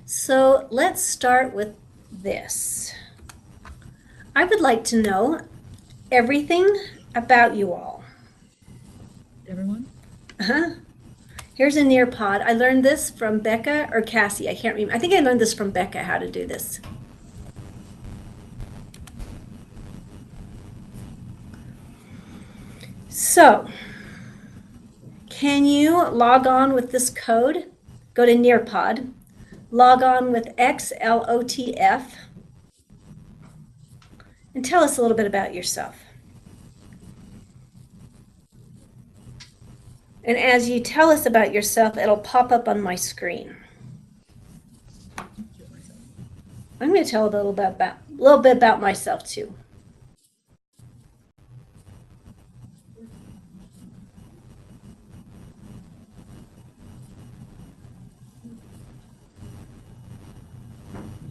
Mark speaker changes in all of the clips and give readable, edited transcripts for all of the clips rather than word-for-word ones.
Speaker 1: So let's start with this. I would like to know everything about you all.
Speaker 2: Everyone?
Speaker 1: Uh-huh. Here's a Nearpod. I learned this from Becca or Cassie. I can't remember. I think I learned this from Becca, how to do this. So, can you log on with this code? Go to Nearpod. Log on with XLOTF. And tell us a little bit about yourself. And as you tell us about yourself, it'll pop up on my screen. I'm going to tell a little bit about myself too.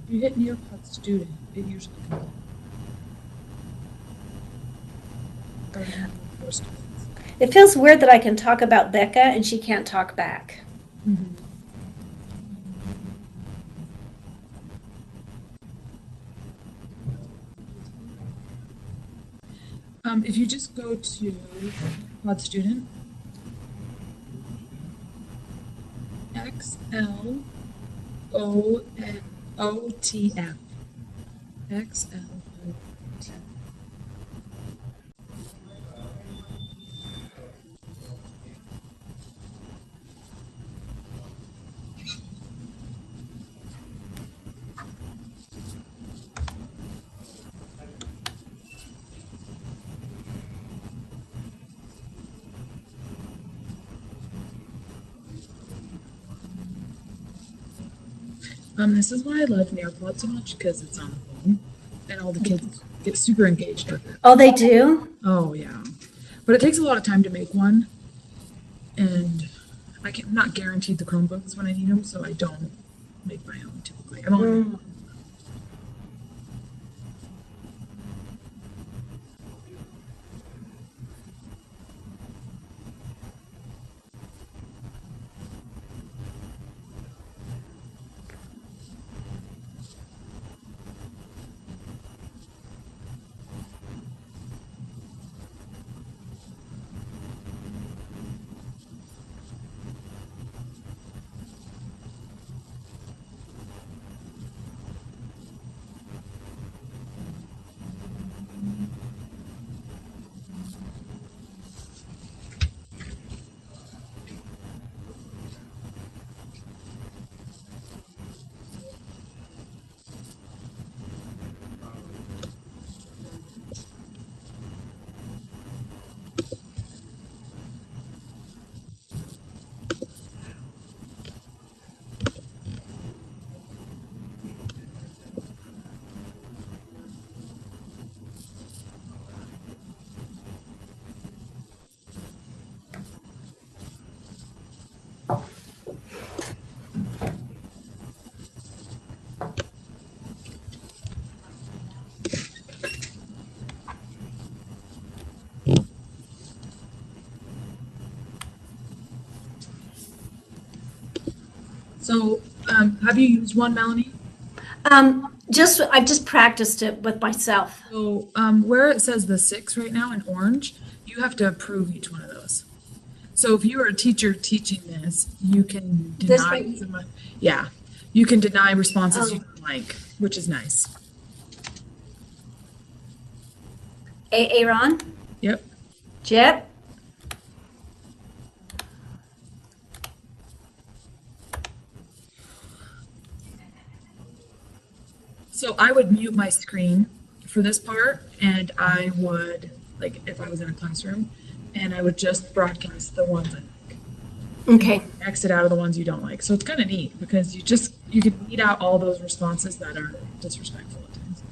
Speaker 2: If you hit Nearpod student, it usually comes up.
Speaker 1: It feels weird that I can talk about Becca and she can't talk back.
Speaker 2: Mm-hmm. If you just go to Pod Student, XLOTF, XLOTF. This is why I love Nearpod so much, because it's on the phone, and all the kids get super engaged with it.
Speaker 1: Oh, they do?
Speaker 2: Oh, yeah. But it takes a lot of time to make one, and I'm not guaranteed the Chromebooks when I need them, so I don't make my own typically. I'm only So, have you used one, Melanie?
Speaker 1: I've just practiced it with myself.
Speaker 2: So, where it says the 6 right now in orange, you have to approve each one of those. So, if you are a teacher teaching this, you can
Speaker 1: This
Speaker 2: deny
Speaker 1: way?
Speaker 2: someone. Yeah, you can deny responses you don't like, which is nice.
Speaker 1: Aaron?
Speaker 2: Yep.
Speaker 1: Jet?
Speaker 2: So I would mute my screen for this part, and I would, like, if I was in a classroom, and I would just broadcast the ones I like.
Speaker 1: Okay.
Speaker 2: Exit out of the ones you don't like. So it's kind of neat because you can weed out all those responses that are disrespectful at times.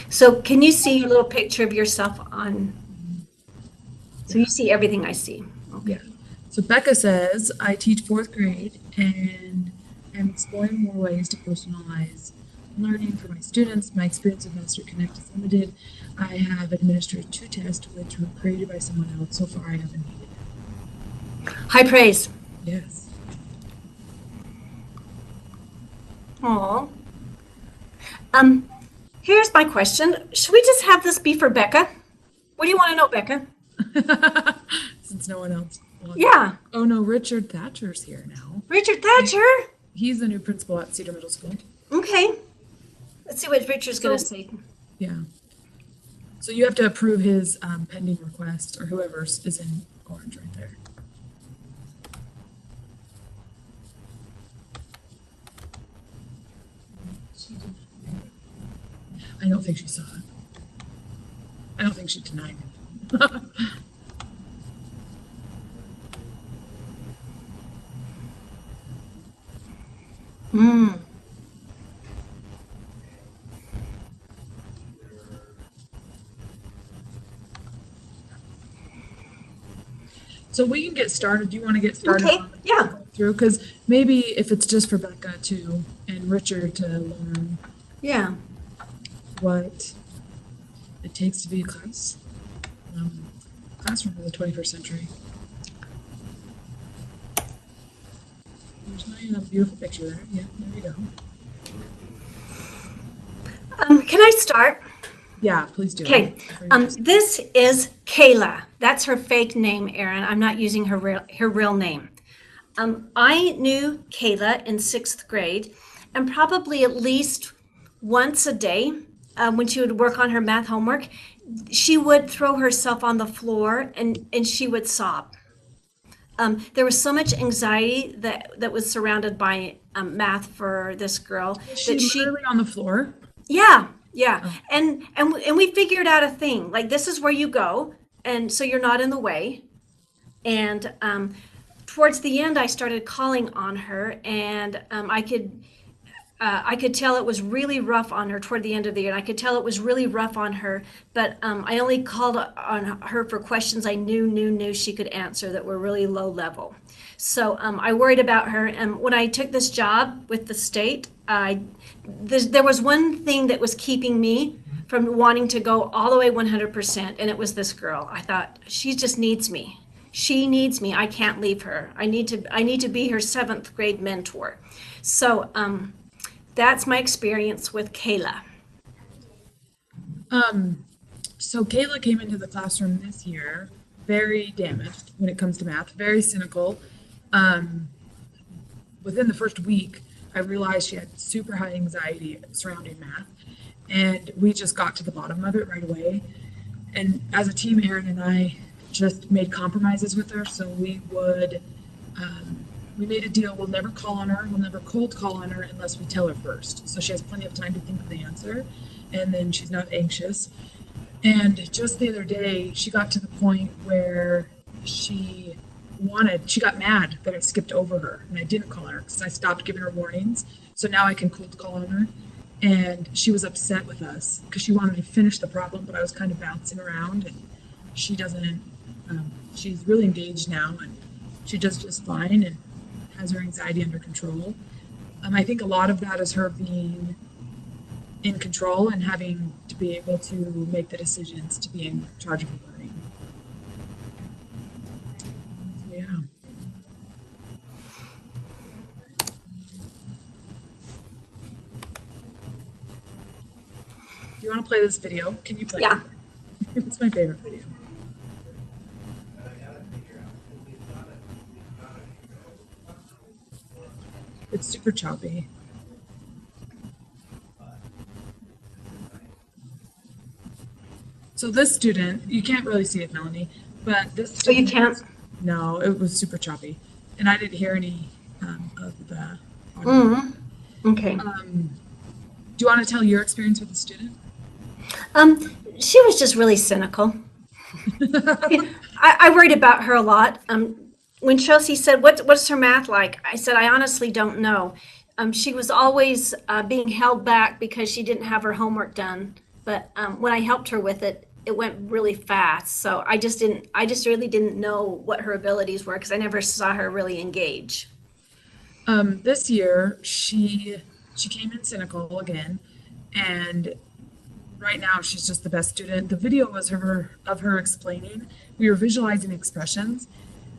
Speaker 1: So can you see a little picture of yourself on? So you see everything I see. Okay.
Speaker 2: Yeah. So Becca says, I teach 4th grade and am exploring more ways to personalize learning for my students. My experience with Master Connect is limited. I have administered 2 tests which were created by someone else. So far, I haven't needed it.
Speaker 1: High praise.
Speaker 2: Yes.
Speaker 1: Aw. Um, Here's my question. Should we just have this be for Becca? What do you want to know, Becca?
Speaker 2: Since no one else logged in.
Speaker 1: Yeah,
Speaker 2: Oh no, Richard Thatcher's here now.
Speaker 1: Richard
Speaker 2: He-
Speaker 1: Thatcher.
Speaker 2: He's the new principal at Cedar Middle School.
Speaker 1: Okay. Let's see what Richard's going
Speaker 2: So,
Speaker 1: to say.
Speaker 2: yeah. So you have to approve his pending request, or whoever's is in orange right there. I don't think she saw it. I don't think she denied it.
Speaker 1: Hmm.
Speaker 2: So we can get started. Do you want to get started
Speaker 1: Okay.
Speaker 2: on
Speaker 1: Yeah.
Speaker 2: through? Because maybe if it's just for Becca too and Richard to learn
Speaker 1: Yeah.
Speaker 2: what it takes to be a classroom of the 21st century. There's not even a beautiful picture there. Yeah, there you go.
Speaker 1: Can I start?
Speaker 2: Yeah, please do.
Speaker 1: Okay. This is Kayla. That's her fake name, Erin. I'm not using her real name. I knew Kayla in sixth grade, and probably at least once a day, when she would work on her math homework, she would throw herself on the floor and she would sob. There was so much anxiety that was surrounded by math for this girl
Speaker 2: Is
Speaker 1: that
Speaker 2: she literally on the floor?
Speaker 1: yeah, yeah.
Speaker 2: Oh.
Speaker 1: And we figured out a thing. Like this is where you go, and so you're not in the way. And towards the end, I started calling on her, and I could tell it was really rough on her toward the end of the year. And I could tell it was really rough on her, but I only called on her for questions I knew she could answer that were really low level. So I worried about her. And when I took this job with the state, there was one thing that was keeping me from wanting to go all the way 100%, and it was this girl. I thought she just needs me. She needs me. I can't leave her. I need to be her seventh grade mentor. So that's my experience with Kayla.
Speaker 2: So Kayla came into the classroom this year very damaged when it comes to math, very cynical. Within the first week, I realized she had super high anxiety surrounding math, and we just got to the bottom of it right away. And as a team, Erin and I just made compromises with her. So we made a deal. We'll never call on her. We'll never cold call on her unless we tell her first. So she has plenty of time to think of the answer, and then she's not anxious. And just the other day, she got to the point where she got mad that I skipped over her and I didn't call her because I stopped giving her warnings. So now I can cold call on her. And she was upset with us because she wanted to finish the problem, but I was kind of bouncing around, and she doesn't, she's really engaged now, and she does just fine and has her anxiety under control. I think a lot of that is her being in control and having to be able to make the decisions to be in charge of her learning. So, yeah. Do you want to play this video? Can you play
Speaker 1: Yeah.
Speaker 2: it? It's my favorite video. It's super choppy. So this student, you can't really see it, Melanie, but this
Speaker 1: Oh, you
Speaker 2: student,
Speaker 1: can't?
Speaker 2: no, it was super choppy, and I didn't hear any of the audio.
Speaker 1: Mm-hmm. Okay.
Speaker 2: Do you want to tell your experience with the student?
Speaker 1: She was just really cynical. I worried about her a lot. When Chelsea said, "What's her math like?" I said, "I honestly don't know." She was always being held back because she didn't have her homework done. But when I helped her with it, it went really fast. So I just really didn't know what her abilities were because I never saw her really engage.
Speaker 2: This year, she came in cynical again, and right now she's just the best student. The video was of her explaining. We were visualizing expressions,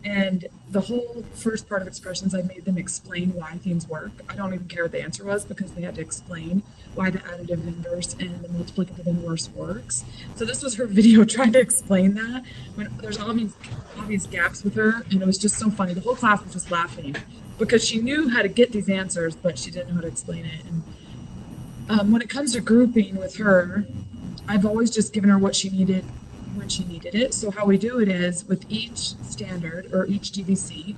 Speaker 2: And the whole first part of expressions, I made them explain why things work. I don't even care what the answer was because they had to explain why the additive inverse and the multiplicative inverse works. So this was her video trying to explain that when there's all these obvious gaps with her, and it was just so funny. The whole class was just laughing because she knew how to get these answers, but she didn't know how to explain it. And when it comes to grouping with her, I've always just given her what she needed when she needed it. So how we do it is with each standard or each DVC,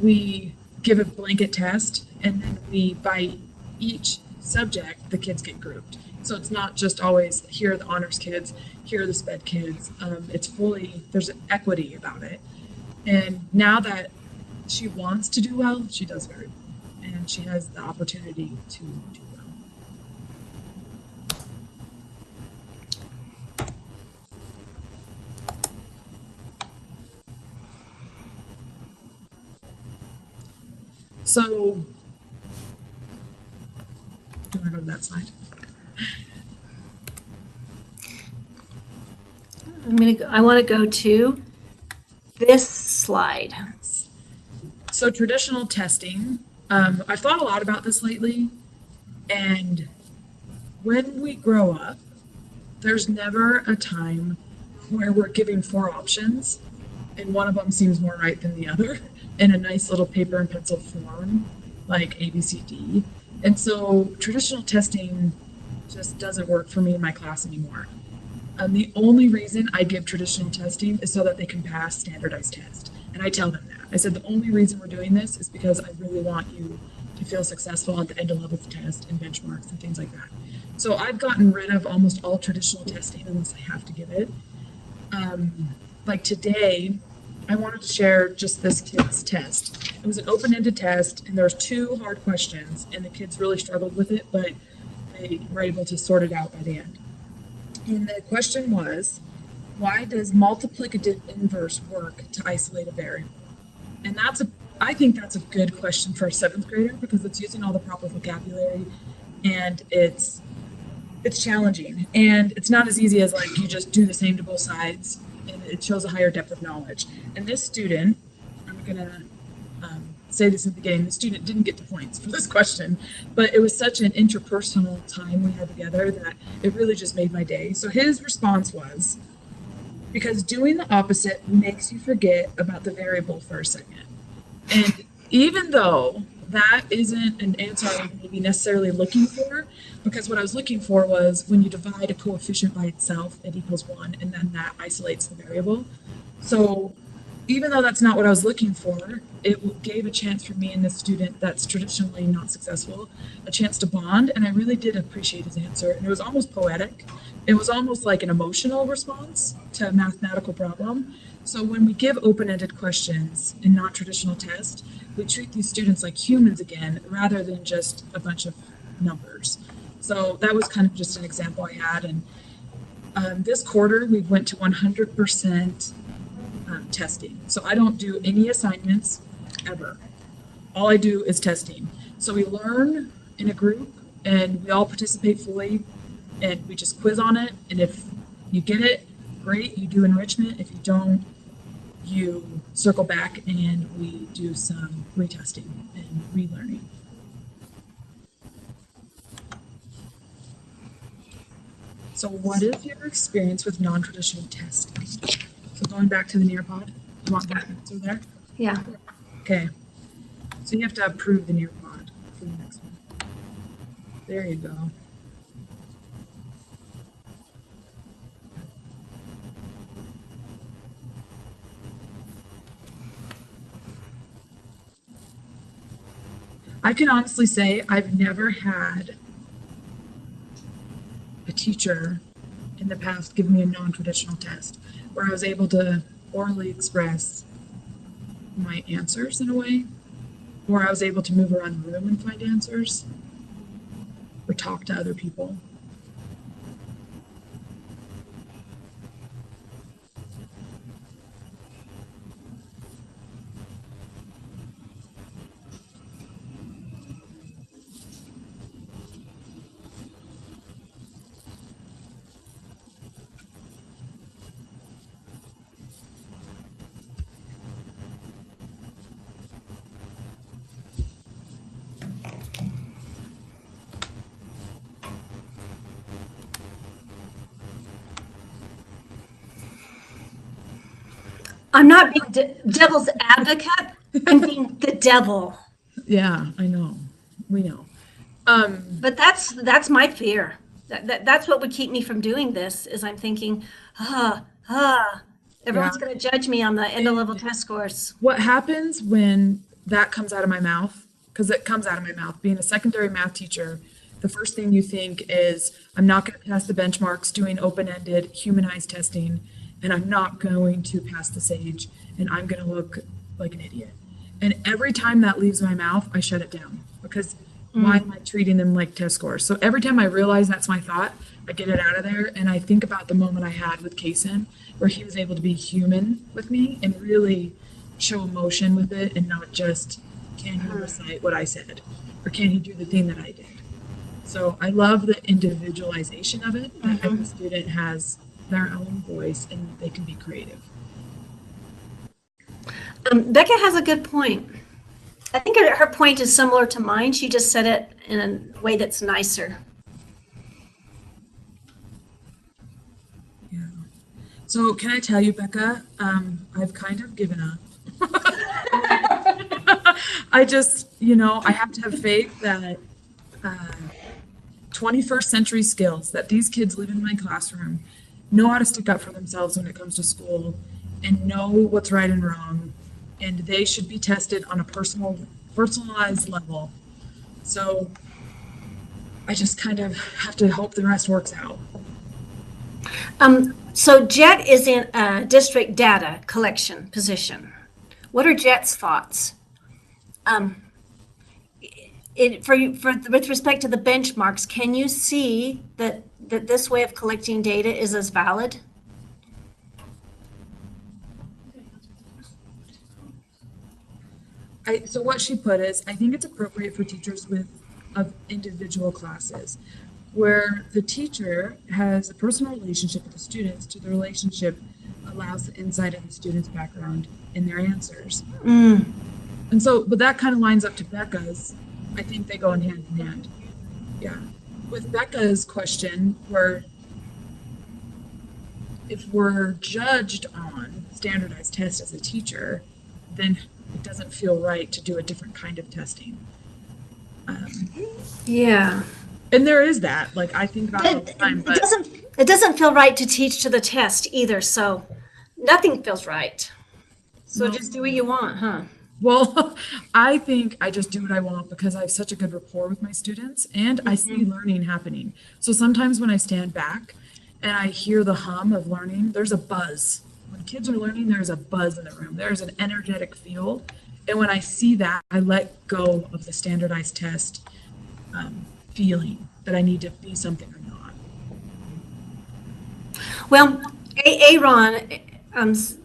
Speaker 2: we give a blanket test, and then by each subject, the kids get grouped. So it's not just always here are the honors kids, here are the sped kids. It's fully, there's equity about it. And now that she wants to do well, she does very well. And she has the opportunity to do well. So, do you want to go to that slide?
Speaker 1: I want to go to this slide.
Speaker 2: So traditional testing, I've thought a lot about this lately, and when we grow up, there's never a time where we're giving 4 options and one of them seems more right than the other in a nice little paper and pencil form, like A, B, C, D. And so traditional testing just doesn't work for me in my class anymore. The only reason I give traditional testing is so that they can pass standardized test. And I tell them that. I said the only reason we're doing this is because I really want you to feel successful at the end of levels test and benchmarks and things like that. So I've gotten rid of almost all traditional testing unless I have to give it. Like today, I wanted to share just this kid's test. It was an open-ended test, and there was 2 hard questions, and the kids really struggled with it, but they were able to sort it out by the end. And the question was, why does multiplicative inverse work to isolate a variable? And I think that's a good question for a 7th grader because it's using all the proper vocabulary, and it's challenging, and it's not as easy as like you just do the same to both sides, and it shows a higher depth of knowledge. And this student, I'm gonna say this in the beginning, the student didn't get the points for this question, but it was such an interpersonal time we had together that it really just made my day. So his response was, because doing the opposite makes you forget about the variable for a second. And even though that isn't an answer I would maybe necessarily looking for, because what I was looking for was when you divide a coefficient by itself, it equals 1, and then that isolates the variable. So even though that's not what I was looking for, it gave a chance for me and this student that's traditionally not successful, a chance to bond, and I really did appreciate his answer. And it was almost poetic. It was almost like an emotional response to a mathematical problem. So when we give open-ended questions in non-traditional tests, we treat these students like humans again, rather than just a bunch of numbers. So that was kind of just an example I had. And this quarter, we went to 100% testing. So I don't do any assignments ever. All I do is testing. So we learn in a group and we all participate fully and we just quiz on it. And if you get it, great, you do enrichment. If you don't, you circle back and we do some retesting and relearning. So what is your experience with non-traditional testing? So going back to the Nearpod, you want that answer there?
Speaker 1: Yeah.
Speaker 2: Okay. So you have to approve the Nearpod for the next one. There you go. I can honestly say I've never had a teacher in the past give me a non-traditional test where I was able to orally express my answers in a way, or I was able to move around the room and find answers, or talk to other people.
Speaker 1: I'm not being devil's advocate. I'm being the devil.
Speaker 2: Yeah, I know. We know.
Speaker 1: But that's my fear. That's what would keep me from doing this is I'm thinking, ah, ah,
Speaker 2: Yeah.
Speaker 1: everyone's going to judge me on the end of level test scores.
Speaker 2: What happens when that comes out of my mouth? Because it comes out of my mouth. Being a secondary math teacher, the first thing you think is, I'm not going to pass the benchmarks doing open-ended, humanized testing, and I'm not going to pass the SAGE, and I'm going to look like an idiot. And every time that leaves my mouth, I shut it down because why am I treating them like test scores? So every time I realize that's my thought, I get it out of there, and I think about the moment I had with Kaysen, where he was able to be human with me and really show emotion with it, and not just, can he recite what I said, or can he do the thing that I did? So I love the individualization of it, that every student has their own voice and they can be creative.
Speaker 1: Becca has a good point. I think her point is similar to mine. She just said it in a way that's nicer.
Speaker 2: Yeah. So can I tell you, Becca, I've kind of given up. I just, I have to have faith that 21st century skills, that these kids live in my classroom, know how to stick up for themselves when it comes to school, and know what's right and wrong, and they should be tested on a personalized level. So I just kind of have to hope the rest works out.
Speaker 1: So Jet is in a district data collection position. What are Jet's thoughts? With respect to the benchmarks, can you see that this way of collecting data is as valid?
Speaker 2: So what she put is, I think it's appropriate for teachers of individual classes, where the teacher has a personal relationship with the students. To the relationship allows the insight of the student's background in their answers. And so, but that kind of lines up to Becca's. I think they go in hand. Yeah. With Becca's question, if we're judged on standardized tests as a teacher, then it doesn't feel right to do a different kind of testing.
Speaker 1: Yeah.
Speaker 2: And there is that. Like, I think about it all the time. But
Speaker 1: it doesn't feel right to teach to the test either. So nothing feels right. So just do what you want, huh?
Speaker 2: Well, I think I just do what I want because I have such a good rapport with my students and I see learning happening. So sometimes when I stand back and I hear the hum of learning, there's a buzz. When kids are learning, there's a buzz in the room. There's an energetic feel. And when I see that, I let go of the standardized test feeling that I need to be something or not.
Speaker 1: Well, Aaron's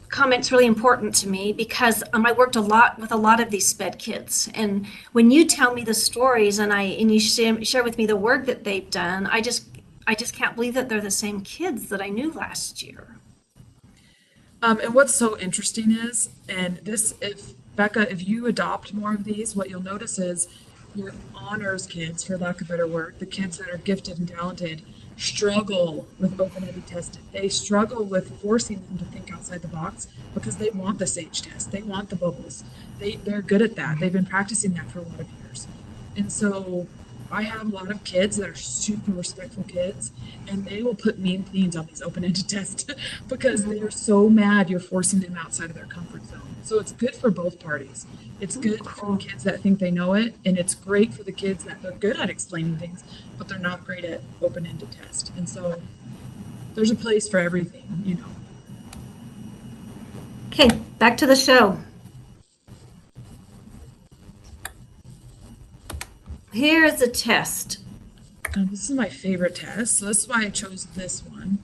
Speaker 1: comment's really important to me because I worked a lot with a lot of these SPED kids. And when you tell me the stories and you share with me the work that they've done, I just can't believe that they're the same kids that I knew last year.
Speaker 2: And what's so interesting is, Becca, if you adopt more of these, what you'll notice is your honors kids, for lack of a better word, the kids that are gifted and talented, struggle with open-ended testing. They struggle with forcing them to think outside the box because they want the SAGE test. They want the bubbles. They're good at that. They've been practicing that for a lot of years. And so I have a lot of kids that are super respectful kids, and they will put mean things on these open-ended tests because they're so mad you're forcing them outside of their comfort zone. So it's good for both parties. It's good for the kids that think they know it, and it's great for the kids that they're good at explaining things, but they're not great at open-ended tests. And so there's a place for everything,
Speaker 1: Okay, back to the show. Here is a test.
Speaker 2: This is my favorite test, so this is why I chose this one.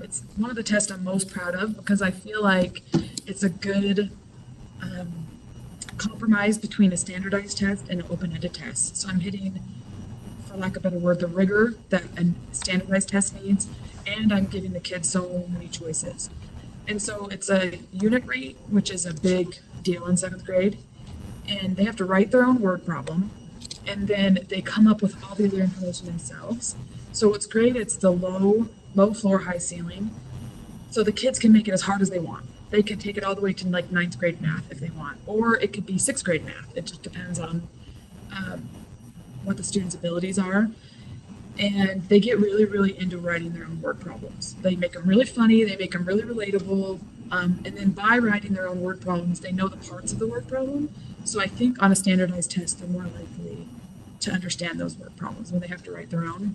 Speaker 2: It's one of the tests I'm most proud of because I feel like it's a good compromise between a standardized test and an open-ended test. So I'm hitting, for lack of a better word, the rigor that a standardized test needs, and I'm giving the kids so many choices. And so it's a unit rate, which is a big deal in 7th grade, and they have to write their own word problem, and then they come up with all the other information themselves. So what's great, it's the low floor, high ceiling, so the kids can make it as hard as they want. they could take it all the way to like ninth grade math if they want, or it could be sixth grade math. It just depends on what the student's abilities are. And they get really, really into writing their own word problems. They make them really funny, they make them really relatable. And then by writing their own word problems, they know the parts of the word problem. So I think on a standardized test, they're more likely to understand those word problems when they have to write their own.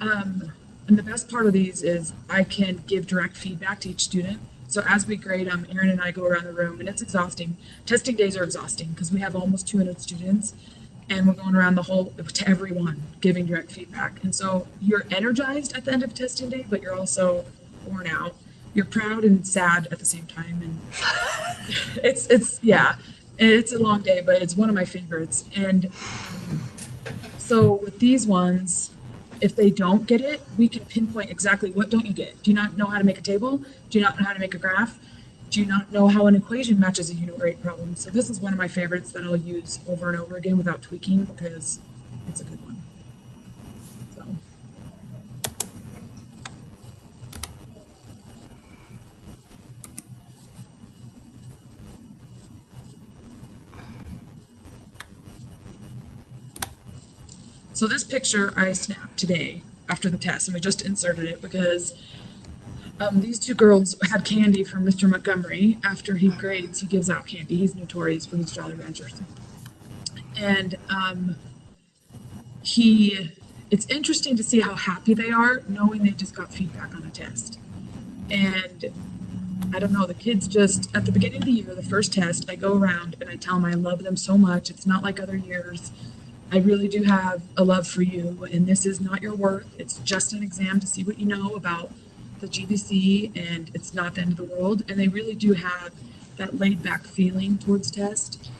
Speaker 2: And the best part of these is I can give direct feedback to each student. So as we grade them, Erin and I go around the room, and it's exhausting. Testing days are exhausting because we have almost 200 students, and we're going around the whole to everyone giving direct feedback. And so you're energized at the end of testing day, but you're also worn out. You're proud and sad at the same time, and it's a long day, but it's one of my favorites. And so with these ones, if they don't get it, we can pinpoint exactly what don't you get. Do you not know how to make a table? Do you not know how to make a graph? Do you not know how an equation matches a unit rate problem? So this is one of my favorites that I'll use over and over again without tweaking because it's a good one. So this picture I snapped today after the test, and we just inserted it because these two girls had candy from Mr. Montgomery. After he grades, he gives out candy. He's notorious for his Jolly Ranchers. And it's interesting to see how happy they are knowing they just got feedback on a test. And I don't know, the kids just, at the beginning of the year, the first test, I go around and I tell them I love them so much. It's not like other years. I really do have a love for you, and this is not your worth. It's just an exam to see what you know about the GBC, and it's not the end of the world. And they really do have that laid back feeling towards test,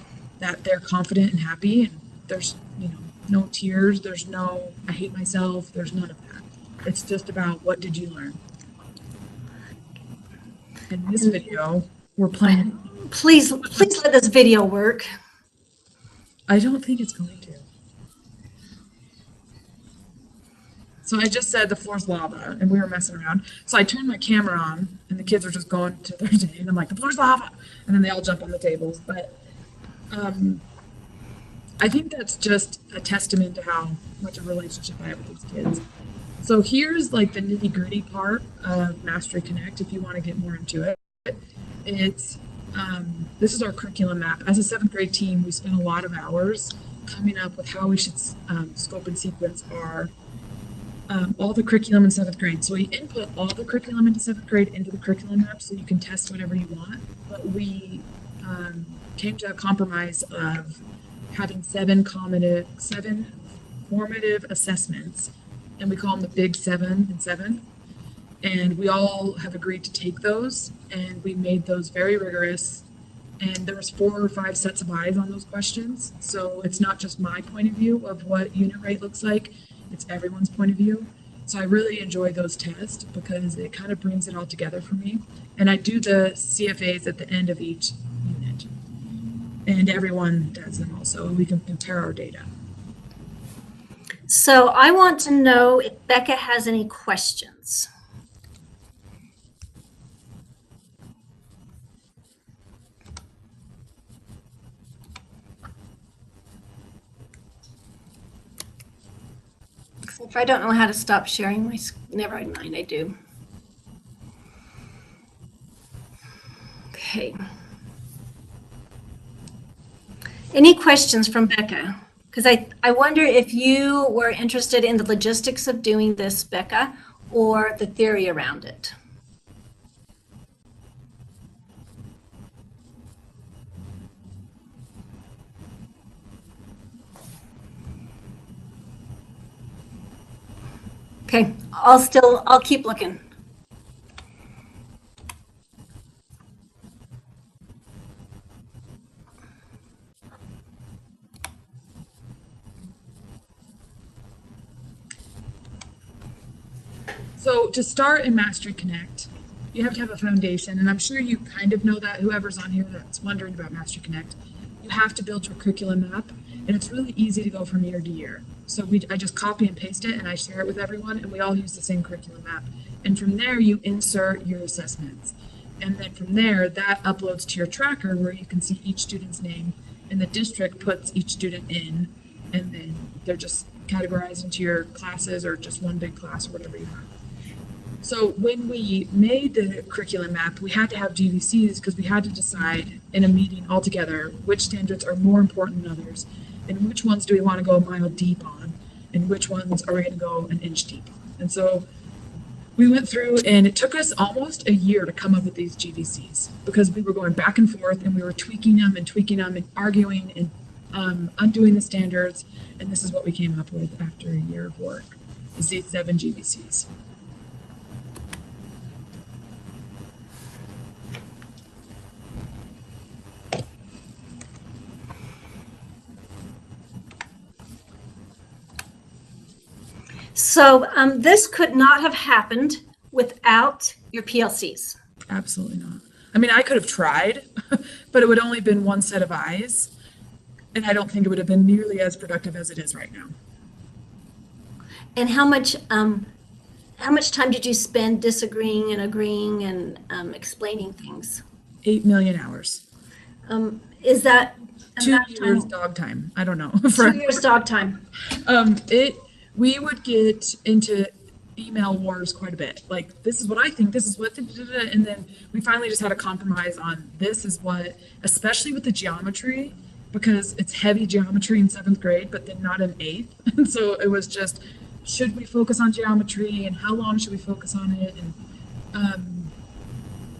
Speaker 2: that they're confident and happy, and there's, no tears, there's no I hate myself, there's none of that. It's just about what did you learn. In this video, we're playing.
Speaker 1: Please let this video work.
Speaker 2: I don't think it's going to. So I just said the floor's lava, and we were messing around. So I turned my camera on, and the kids are just going to their day, and I'm like, the floor's lava! And then they all jump on the tables. But I think that's just a testament to how much of a relationship I have with these kids. So here's like the nitty-gritty part of Mastery Connect, if you want to get more into it. It's this is our curriculum map. As a 7th grade team, we spent a lot of hours coming up with how we should scope and sequence all the curriculum in 7th grade. So we input all the curriculum into 7th grade into the curriculum map so you can test whatever you want. But we came to a compromise of having 7 formative assessments, and we call them the Big 7 in 7th. And we all have agreed to take those, and we made those very rigorous. And there was 4 or 5 sets of eyes on those questions. So it's not just my point of view of what unit rate looks like, it's everyone's point of view. So I really enjoy those tests because it kind of brings it all together for me. And I do the CFAs at the end of each unit. And everyone does them also, and we can compare our data.
Speaker 1: So I want to know if Becca has any questions. If I don't know how to stop sharing my, never mind, I do. Okay. Any questions from Becca? Because I wonder if you were interested in the logistics of doing this, Becca, or the theory around it. Okay, I'll keep looking.
Speaker 2: So to start in Mastery Connect, you have to have a foundation, and I'm sure you kind of know that, whoever's on here that's wondering about Mastery Connect. You have to build your curriculum map, and it's really easy to go from year to year. So I just copy and paste it, and I share it with everyone, and we all use the same curriculum map. And from there, you insert your assessments. And then from there, that uploads to your tracker where you can see each student's name, and the district puts each student in, and then they're just categorized into your classes or just one big class or whatever you have. So when we made the curriculum map, we had to have GVCs because we had to decide in a meeting altogether which standards are more important than others, and which ones do we want to go a mile deep on, and which ones are we going to go an inch deep on. And so we went through, and it took us almost a year to come up with these GVCs because we were going back and forth, and we were tweaking them and arguing and undoing the standards. And this is what we came up with after a year of work, is these 7 GVCs.
Speaker 1: So this could not have happened without your PLCs.
Speaker 2: Absolutely not. I mean, I could have tried, but it would only been one set of eyes, and I don't think it would have been nearly as productive as it is right now.
Speaker 1: And how much time did you spend disagreeing and agreeing and explaining things?
Speaker 2: 8 million hours.
Speaker 1: Is that
Speaker 2: 2 years dog time? I don't know.
Speaker 1: 2 years dog time.
Speaker 2: We would get into email wars quite a bit. Like, this is what I think, this is what, and then we finally just had a compromise on this is what, especially with the geometry, because it's heavy geometry in 7th grade, but then not in 8th. And so it was just, should we focus on geometry and how long should we focus on it? And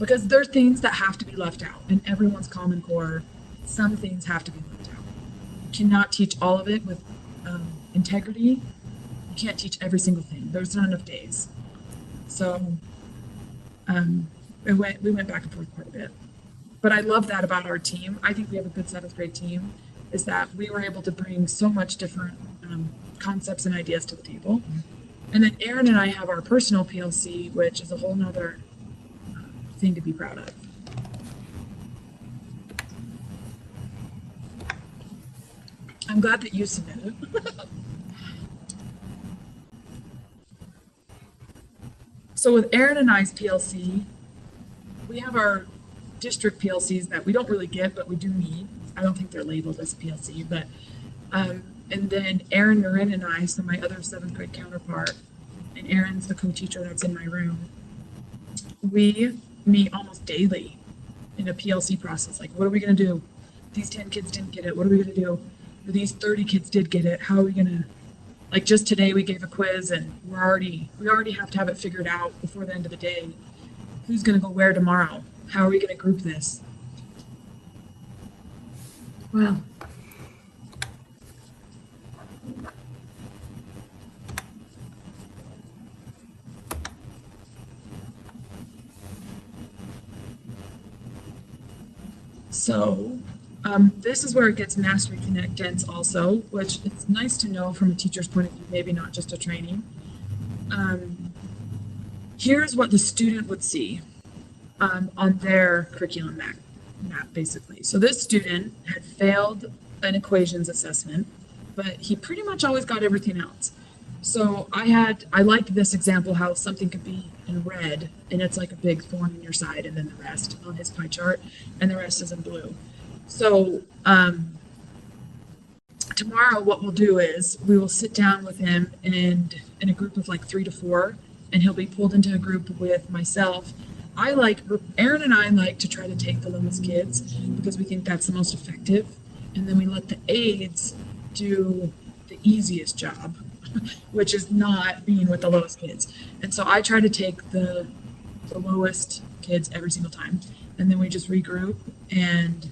Speaker 2: because there are things that have to be left out in everyone's Common Core. Some things have to be left out. You cannot teach all of it with integrity. You can't teach every single thing. There's not enough days. So we went back and forth quite a bit. But I love that about our team. I think we have a good 7th grade team, is that we were able to bring so much different concepts and ideas to the table. And then Aaron and I have our personal PLC, which is a whole nother thing to be proud of. I'm glad that you submitted. So with Aaron and I's PLC, we have our district PLCs that we don't really get, but we do need. I don't think they're labeled as a PLC, but and then Aaron, Marin, and I, so my other 7th grade counterpart, and Aaron's the co-teacher that's in my room, we meet almost daily in a PLC process. Like, what are we going to do? These 10 kids didn't get it. What are we going to do? Or these 30 kids did get it. How are we going to, like, just today we gave a quiz and we already have to have it figured out before the end of the day. Who's going to go where tomorrow? How are we going to group this?
Speaker 1: Wow.
Speaker 2: So this is where it gets Mastery Connect dense also, which it's nice to know from a teacher's point of view, maybe not just a training. Here's what the student would see on their curriculum map, basically. So this student had failed an equations assessment, but he pretty much always got everything else. So I liked this example, how something could be in red and it's like a big thorn in your side, and then the rest on his pie chart, and the rest is in blue. So tomorrow what we'll do is we will sit down with him and in a group of like 3 to 4, and he'll be pulled into a group with myself. Aaron and I like to try to take the lowest kids because we think that's the most effective, and then we let the aides do the easiest job, which is not being with the lowest kids. And so I try to take the lowest kids every single time, and then we just regroup and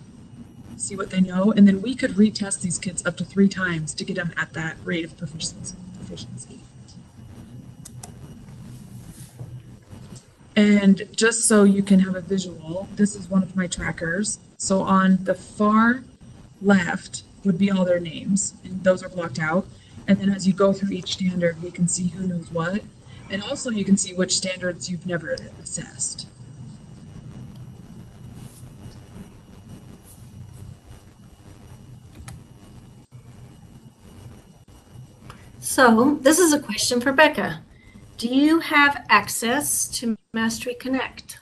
Speaker 2: see what they know, and then we could retest these kids up to 3 times to get them at that rate of proficiency. And just so you can have a visual, this is one of my trackers. So on the far left would be all their names, and those are blocked out. And then as you go through each standard, we can see who knows what. And also you can see which standards you've never assessed.
Speaker 1: So this is a question for Becca. Do you have access to Mastery Connect?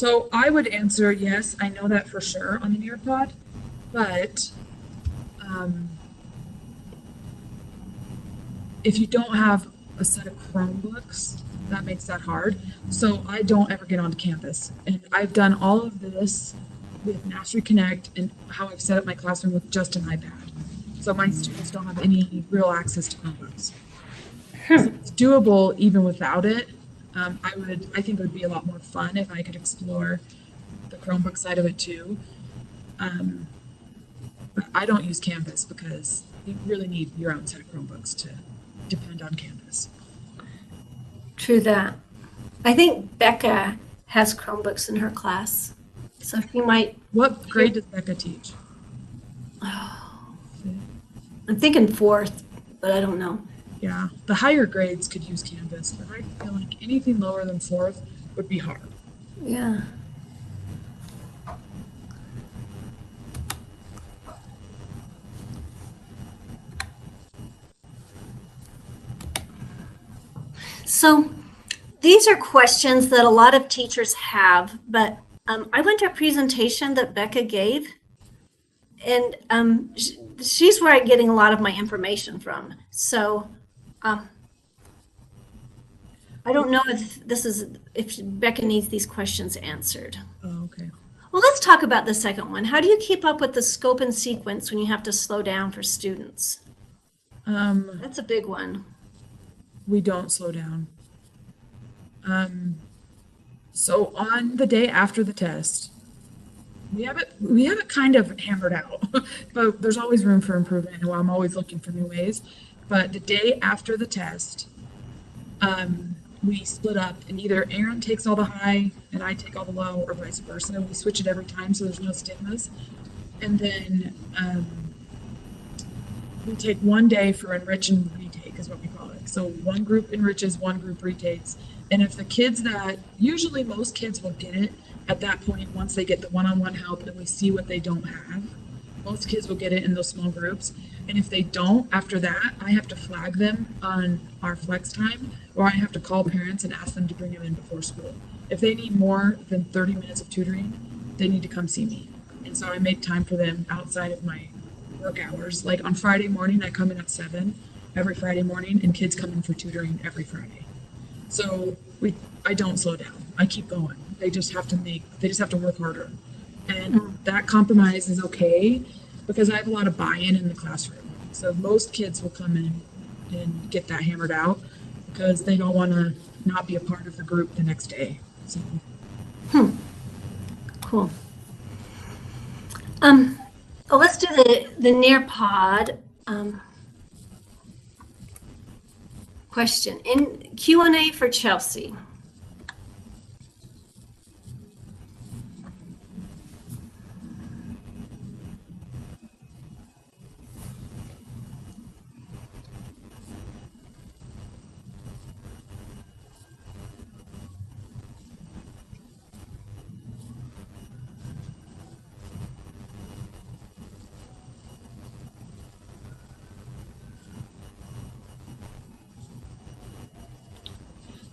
Speaker 2: So I would answer yes, I know that for sure on the Nearpod, but if you don't have a set of Chromebooks, that makes that hard. So I don't ever get onto campus. And I've done all of this with Mastery Connect and how I've set up my classroom with just an iPad. So my students don't have any real access to Chromebooks. So it's doable even without it. I think it would be a lot more fun if I could explore the Chromebook side of it too. But I don't use Canvas because you really need your own set of Chromebooks to depend on Canvas.
Speaker 1: True that. I think Becca has Chromebooks in her class, so she might.
Speaker 2: What grade does Becca teach?
Speaker 1: I'm thinking fourth, but I don't know.
Speaker 2: Yeah, the higher grades could use Canvas, but I feel like anything lower than fourth would be hard.
Speaker 1: Yeah. So these are questions that a lot of teachers have, but I went to a presentation that Becca gave, and she's where I'm getting a lot of my information from. So I don't know if Becca needs these questions answered.
Speaker 2: Oh, okay.
Speaker 1: Well, let's talk about the second one. How do you keep up with the scope and sequence when you have to slow down for students? That's a big one.
Speaker 2: We don't slow down. So on the day after the test, we have it kind of hammered out, but there's always room for improvement, and I'm always looking for new ways. But the day after the test, we split up, and either Aaron takes all the high and I take all the low, or vice versa. We switch it every time so there's no stigmas. And then we take one day for enrich and retake is what we call it. So one group enriches, one group retakes. And if the kids usually most kids will get it at that point once they get the one-on-one help and we see what they don't have. Most kids will get it in those small groups. And if they don't, after that, I have to flag them on our flex time, or I have to call parents and ask them to bring them in before school. If they need more than 30 minutes of tutoring, they need to come see me. And so I make time for them outside of my work hours. Like on Friday morning, I come in at 7 every Friday morning, and kids come in for tutoring every Friday. So I don't slow down. I keep going. They just have to work harder. And that compromise is okay because I have a lot of buy-in in the classroom. So most kids will come in and get that hammered out because they don't want to not be a part of the group the next day. So.
Speaker 1: Cool. Let's do the Nearpod question in Q&A for Chelsea.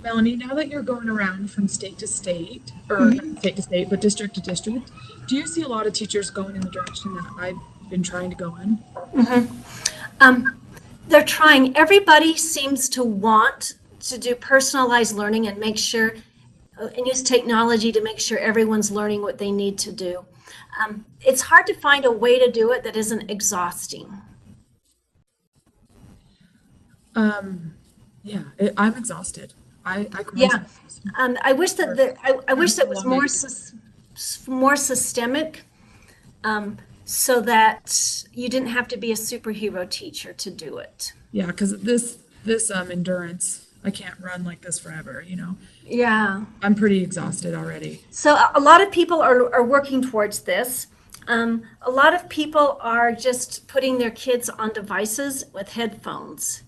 Speaker 2: Melanie, now that you're going around from state to state, or not state to state, but district to district, do you see a lot of teachers going in the direction that I've been trying to go in?
Speaker 1: They're trying. Everybody seems to want to do personalized learning and make sure, and use technology to make sure everyone's learning what they need to do. It's hard to find a way to do it that isn't exhausting.
Speaker 2: Yeah, I'm exhausted. I
Speaker 1: wish that I wish that was more systemic, so that you didn't have to be a superhero teacher to do it.
Speaker 2: Yeah, because this endurance, I can't run like this forever, you know.
Speaker 1: Yeah,
Speaker 2: I'm pretty exhausted already.
Speaker 1: so a lot of people are working towards this. A lot of people are just putting their kids on devices with headphones.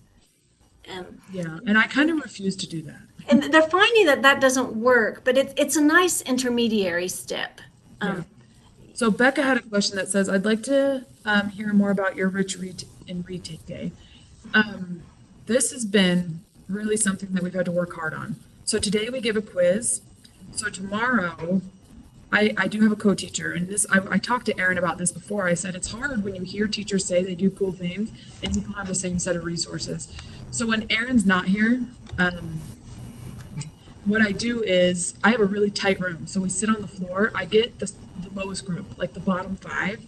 Speaker 2: Yeah, and I kind of refuse to do that.
Speaker 1: And they're finding that doesn't work, but it's a nice intermediary step.
Speaker 2: Yeah. So Becca had a question that says, I'd like to hear more about your rich and retake day. This has been really something that we've had to work hard on. So today we give a quiz. So tomorrow I do have a co-teacher, and I talked to Erin about this before. I said it's hard when you hear teachers say they do cool things and you don't have the same set of resources. So when Erin's not here, what I do is I have a really tight room. So we sit on the floor. I get the lowest group, like the bottom five,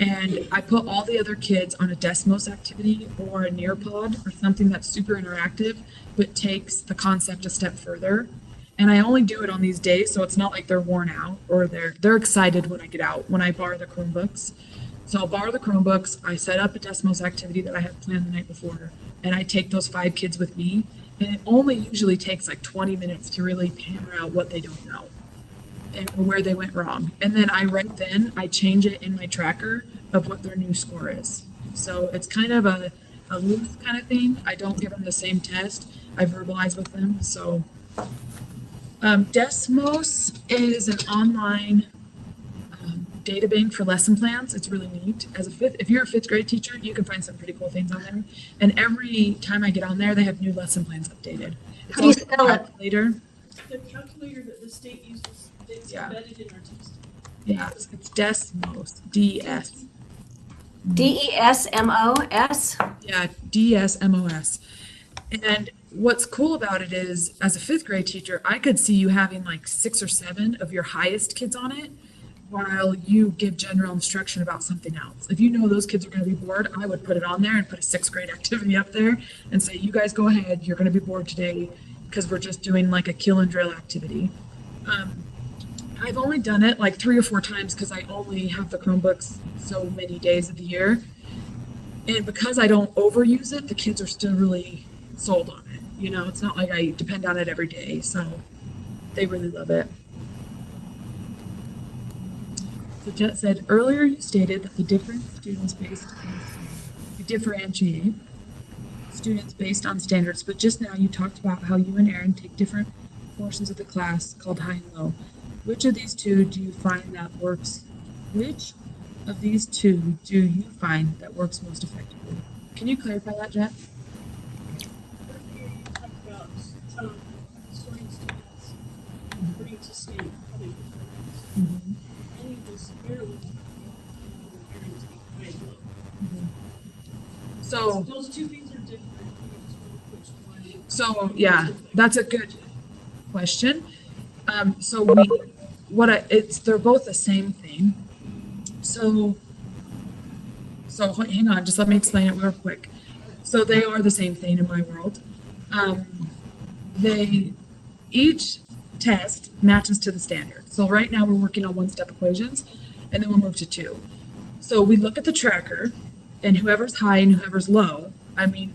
Speaker 2: and I put all the other kids on a Desmos activity or a Nearpod or something that's super interactive, but takes the concept a step further. And I only do it on these days, so it's not like they're worn out or they're excited when I get out, when I borrow the Chromebooks. So I'll borrow the Chromebooks, I set up a Desmos activity that I had planned the night before, and I take those 5 kids with me. And it only usually takes like 20 minutes to really hammer out what they don't know and where they went wrong. And then I change it in my tracker of what their new score is. So it's kind of a loose kind of thing. I don't give them the same test. I verbalize with them. So Desmos is an online data bank for lesson plans. It's really neat. If you're a fifth grade teacher, you can find some pretty cool things on there. And every time I get on there, they have new lesson plans updated. It's
Speaker 1: How do you
Speaker 2: also a
Speaker 1: spell it?
Speaker 2: calculator.
Speaker 3: The calculator that the state uses, it's
Speaker 2: Yeah.
Speaker 3: embedded in our text.
Speaker 2: Yeah, it's Desmos, DS.
Speaker 1: DESMOS?
Speaker 2: Yeah, DSMOS. And what's cool about it is, as a fifth grade teacher, I could see you having like 6 or 7 of your highest kids on it, while you give general instruction about something else. If you know those kids are going to be bored, I would put it on there and put a 6th grade activity up there and say, you guys go ahead, you're going to be bored today because we're just doing like a kill and drill activity. I've only done it like 3 or 4 times because I only have the Chromebooks so many days of the year. And because I don't overuse it, the kids are still really sold on it. You know, it's not like I depend on it every day. So they really love it. So Jet said, earlier you stated that the you differentiate students based on standards, but just now you talked about how you and Erin take different portions of the class called high and low. Which of these two do you find that works? Which of these two do you find that works most effectively? Can you clarify that, Jet?
Speaker 3: Earlier you talked about sorting students, bringing to state, how they perform.
Speaker 2: Mm-hmm.
Speaker 3: And you just barely comparing to high and low.
Speaker 2: So,
Speaker 3: Those two things are different. You just want to push one.
Speaker 2: so yeah, that's a good question. They're both the same thing. So hang on, just let me explain it real quick. So they are the same thing in my world. Each test matches to the standard. So right now we're working on 1-step equations, and then we'll move to 2. So we look at the tracker, and whoever's high and whoever's low, we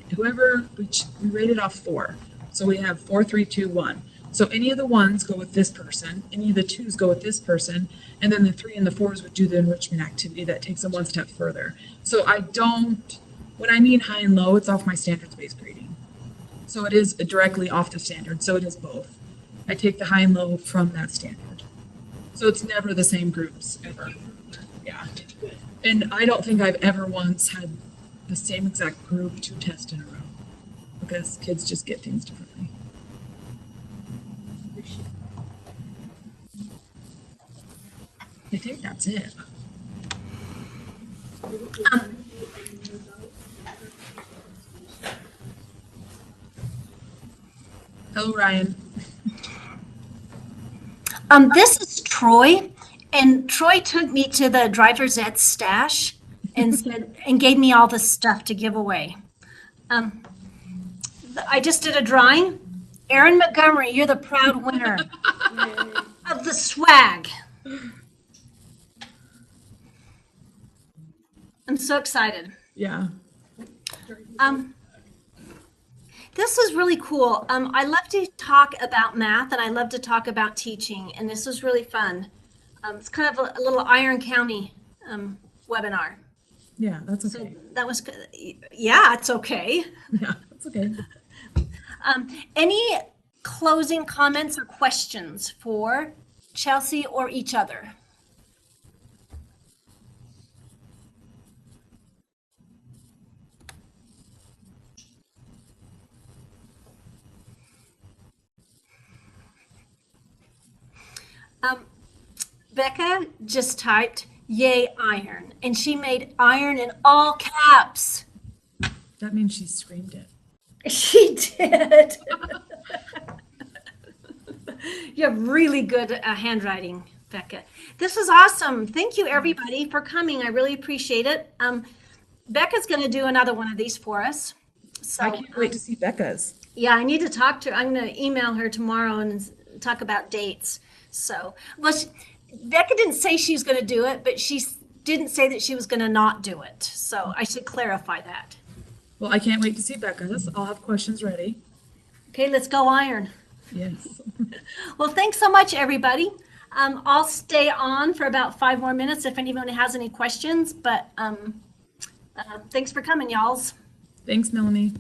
Speaker 2: rated off 4. So we have 4, 3, 2, 1. So any of the 1s go with this person, any of the 2s go with this person, and then the 3 and the 4s would do the enrichment activity that takes them 1 step further. So when I mean high and low, it's off my standards-based grading. So it is directly off the standard, so it is both. I take the high and low from that standard. So it's never the same groups, ever. Yeah. And I don't think I've ever once had the same exact group 2 tests in a row, because kids just get things differently. I think that's it. Hello, Ryan.
Speaker 1: This is Troy, and Troy took me to the driver's ed stash and gave me all the stuff to give away. I just did a drawing. Erin Montgomery, you're the proud winner of the swag. I'm so excited.
Speaker 2: Yeah.
Speaker 1: This was really cool. I love to talk about math and I love to talk about teaching, and this was really fun. It's kind of a little Iron County webinar.
Speaker 2: Yeah, that's
Speaker 1: So
Speaker 2: okay.
Speaker 1: that was, yeah, it's okay.
Speaker 2: Yeah, that's okay.
Speaker 1: Any closing comments or questions for Chelsea or each other? Becca just typed, "Yay, iron." And she made iron in all caps.
Speaker 2: That means she screamed it.
Speaker 1: She did. You have really good handwriting, Becca. This is awesome. Thank you, everybody, for coming. I really appreciate it. Becca's going to do another one of these for us. So,
Speaker 2: I can't wait to see Becca's.
Speaker 1: yeah, I need to talk to her. I'm going to email her tomorrow and talk about dates. So, well, Becca didn't say she's going to do it, but she didn't say that she was going to not do it. So I should clarify that.
Speaker 2: Well, I can't wait to see Becca's. I'll have questions ready.
Speaker 1: Okay, let's go iron.
Speaker 2: Yes.
Speaker 1: Well, thanks so much, everybody. I'll stay on for about 5 more minutes if anyone has any questions, but thanks for coming, y'alls.
Speaker 2: Thanks, Melanie.